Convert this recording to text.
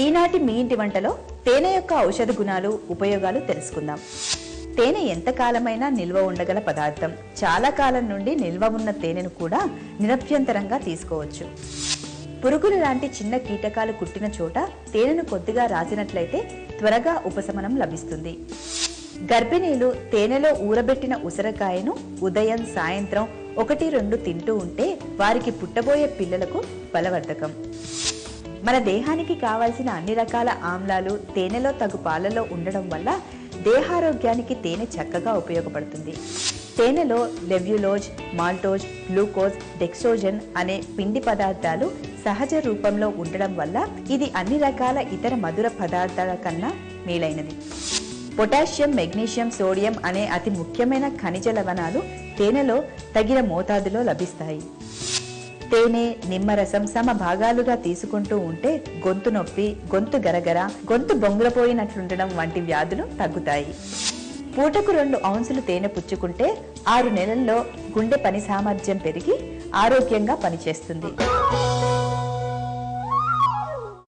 ఈనాటి మీ ఇంటి వంటలో తేనె యొక్క ఔషధ గుణాలు, ఉపయోగాలు తెలుసుకుందాం. తేనె ఎంత కాలమైనా నిల్వ ఉండగల పదార్థం. చాలా కాలం నుండి నిల్వ ఉన్న తేనెను కూడా నిరభ్యంతరంగా తీసుకోవచ్చు. పురుగులు లాంటి చిన్న కీటకాలు కుట్టిన చోట తేనెను కొద్దిగా రాసినట్లయితే త్వరగా ఉపశమనం లభిస్తుంది. గర్భిణీలు తేనెలో ఊరబెట్టిన ఉసిరికాయను ఉదయం, సాయంత్రం 1-2 తింటూ ఉంటే వారికి పుట్టబోయే పిల్లలకు బలవర్ధకం. మన దేహానికి కావాల్సిన అన్ని రకాల ఆమ్లాలు తేనెలో తగు పాలలో ఉండడం వల్ల దేహారోగ్యానికి తేనె చక్కగా ఉపయోగపడుతుంది. తేనెలో లెవ్యులోజ్, మాల్టోజ్, గ్లూకోజ్, డెక్సోజన్ అనే పిండి పదార్థాలు సహజ రూపంలో ఉండడం వల్ల ఇది అన్ని రకాల ఇతర మధుర పదార్థాల కన్నా మేలైనది. పొటాషియం, మెగ్నీషియం, సోడియం అనే అతి ముఖ్యమైన ఖనిజ లవణాలు తేనెలో తగిన మోతాదులో లభిస్తాయి. తేనె, నిమ్మరసం సమ భాగాలుగా తీసుకుంటూ ఉంటే గొంతు నొప్పి, గొంతు గరగర, గొంతు బొంగురపోయినట్లుండడం వంటి వ్యాధులు తగ్గుతాయి. పూటకు 2 ఔన్సులు తేనె పుచ్చుకుంటే 6 నెలల్లో గుండె పని సామర్థ్యం పెరిగి ఆరోగ్యంగా పనిచేస్తుంది.